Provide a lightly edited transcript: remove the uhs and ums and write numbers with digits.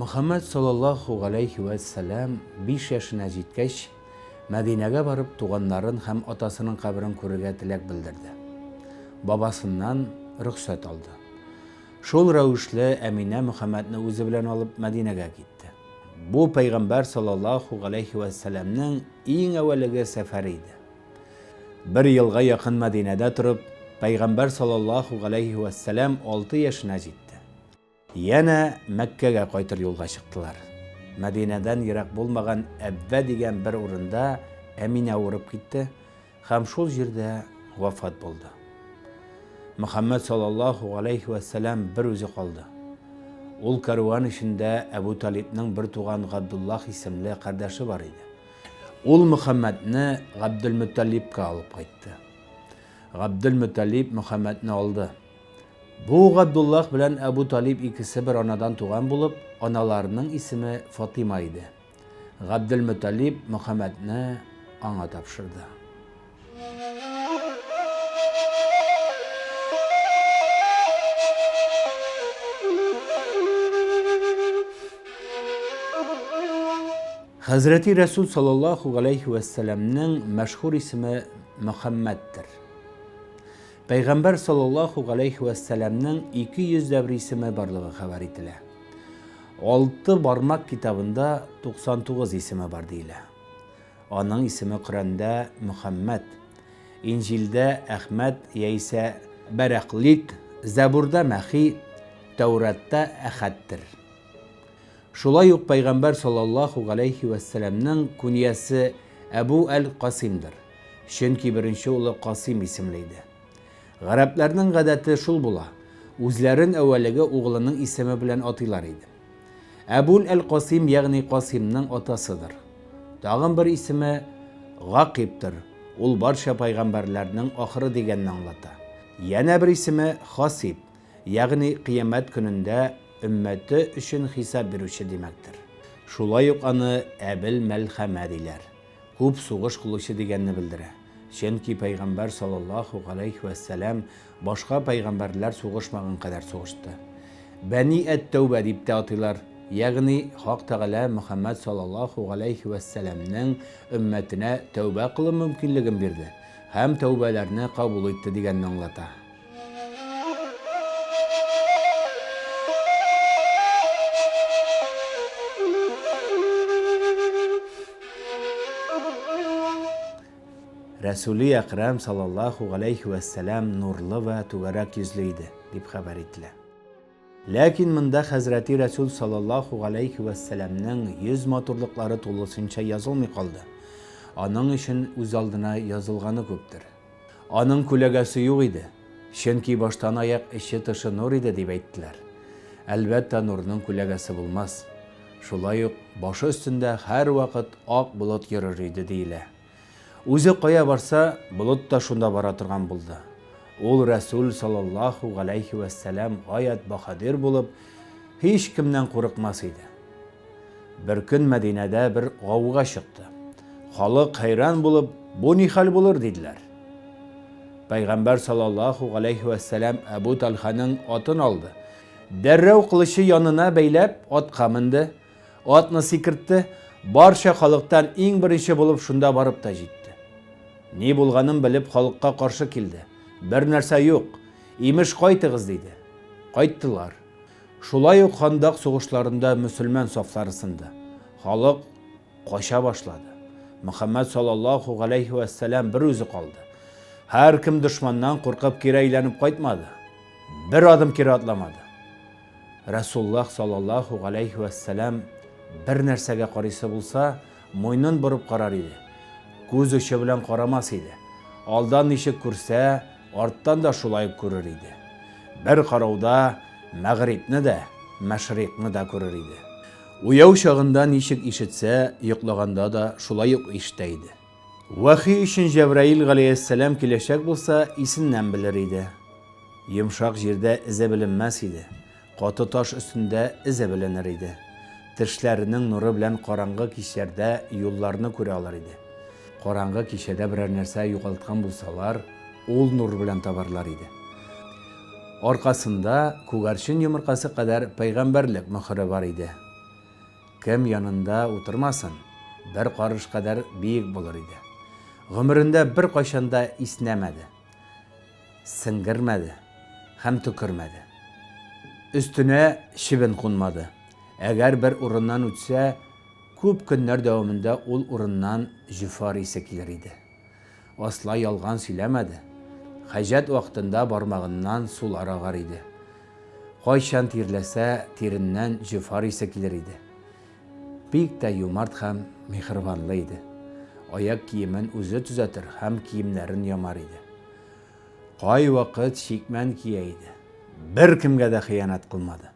Muhammed sallallahu aleyhi ve sellem 5 yaşına җиткәч, Мәдинәгә барып туганнарын һәм атасының кабрын күрергә теләк белдерде. Бабасыннан рөхсәт алды. Шул рәвешле Әминә Мөхәммәдне үзе белән алып Мәдинәгә китте. Бу Пәйгамбәр саллаллаху алейхи ва сәлләмнең иң әүвәлге сәфәре иде. 1 елга якын Мәдинәдә торып, Пәйгамбәр саллаллаху алейхи ва сәлләм 6 яшына җитте. Яна Мәккәгә кайтыр юлга чыктылар. Мәдинәдән ерак булмаган Әбвә дигән бер урында Әминә авырып китте һәм шул җирдә вафат булды. Мөхәммәд саллаллаху алейхи ва сәлләм бер үзе калды. Ул карван ишендә Әбу Талибның бер туган Габдуллах исемле кардәше бар иде. Ул Мөхәммәдне Габдулмутталибка алып кайтты. Габдулмутталиб Мөхәммәдне алды. Бу Габдуллах белән Әбу Талиб икесе бер анадан туган булып, аналарының исеме Фатима иде. Габдулмутталиб Мөхәммәдне аңа тапшырды. Хәзрәти Рәсул саллаллаху алейхи ва сәлләмнең мәшһүр исеме Мөхәммәддер. Пәйгамбәр саллаллаху алейхи ва сәлләмнең 200 бер исеме барлыгы хәбәр ителә. 6 бармак китабында 99 исеме бар дилә. Аның исеме Коръәндә Мөхәммәд, Инҗилдә Әхмәд яисә Бәрәклит, Забурда Мәхи, Тәүратта Әхәттер. Шулай ук Пәйгамбәр саллаллаху алейхи ва сәлләмнең куниясе Әбу әл-Касимдыр. Чөнки беренче улы Касим исемле иде. Гарәпләрнең гадәте шул була. Үзләрен әүвәлеге угылының исеме белән атыйлар иде. Әбу әл-Касим ягъни Касимның атасыдыр. Тагын бер исеме Гакибтыр. Ул барча пайгамбәрләрнең ахыры дигәнне аңлата. Яна бер исеме Хасиб, ягъни кыямәт көнендә өммәте өчен хисап бирүче димәктер. Шулай ук аны Әбел Мәлхәмә диләр. Күп сугыш кылучы дигәнне белдерә. Чөнки Пәйгамбәр саллаллаху алейхи ва сәлләм башка пайгамбәрләр сугышмаган кадәр сугышты. Бәни әт-Тәүбә дип тә атыйлар, ягъни Хак Тәгалә Мөхәммәд саллаллаху алейхи ва сәлләмнең өммәтенә тәүбә кылу мөмкинлеген бирде һәм тәүбәләрне кабул итте дигәнне аңлата. Рәсүли Әкрәм саллаллаху алейхи ва сәлләм нурлы ва түгәрәк йөзле иде дип хәбәр ителә. Ләкин монда Хәзрәти Рәсул саллаллаху алейхи ва сәлләмнең йөз матурлыклары тулысынча язылмый калды. Аның өчен үз алдына язылганы күптер. Аның күләгәсе юк иде. Чөнки баштан аяк эче тышы нур иде дип әйттеләр. Әлбәттә нурның күләгәсе булмас. Шулай ук башы өстендә һәр вакыт ак болыт йөрер иде диелә. Үзе кая барса, болыт та шунда бара торган булды. Ул Рәсул саллаллаху алейхи ва сәлләм гаят баһадир булып, һич кемнән курыкмас иде. Бер көн Мәдинәдә бер гауга чыкты. Халык хайран булып, бу ни хәл булыр диделәр. Пәйгамбәр саллаллаху алейхи ва сәлләм Әбу Талханың атын алды. Дәррәү кылычы янына бәйләп, атка менде, атны сикертте, барча халыктан иң беренче булып шунда барып та җитте. Ни булганын белеп халыкка каршы килде. Бер нәрсә юк, имеш кайтыгыз диде. Кайттылар. Шулай ук Хандак сугышларында мөселман сафлары сынды. Халык кача башлады. Мөхәммәд саллаллаху алейхи ва сәлләм бер үзе калды. Һәр кем дошманнан куркып кире әйләнеп кайтмады. Бер адым кире атламады. Расулуллах саллаллаху алейхи ва сәлләм бер нәрсәгә карыйсы булса, муйнын борып карар иде. Күз очы белән карамас иде. Алдан ничек күрсә, арттан да шулай күрер иде. Бер карауда мәгрибне дә, мәшрикны да күрер иде. Уяу чагында ничек ишетсә, йоклаганда да шулай ук ишетә иде. Вахи өчен Җәбраил галәйһиссәлам киләчәк булса, исеннән белер иде. Йомшак җирдә эзе беленмәс иде. Каты таш өстендә эзе беленер иде. Тешләренең нуры белән караңгы кичләрдә юлларны күрә алар иде. Караңгы кичәдә берәр нәрсә югалткан булсалар, ул нур белән табарлар иде. Аркасында күгәрчен йомыркасы кадәр пәйгамбәрлек мөхәре бар иде. Kim yanında oturmasın, bir qarış kadar büyük bulur idi. Gümründe bir qaşanda isnemedi, singirmedi, hem tükürmedi. Üstüne şibin konmadı. Eğer bir urundan uçsa, köp günler devamında ol urundan jüfar ise kilir idi. Asla yalgan söylemedi. Hacet vaktinde barmağından sul aragar idi. Qayşan tirlese tirinden jüfar ise kilir idi. Büyük de yumart hem mihribanlıydı. Ayak kiyimin özü düzetir hem kiyimlerin yamar idi. Qay vakit şikmen kiyeydi. Bir kimge de hıyanat kılmadı.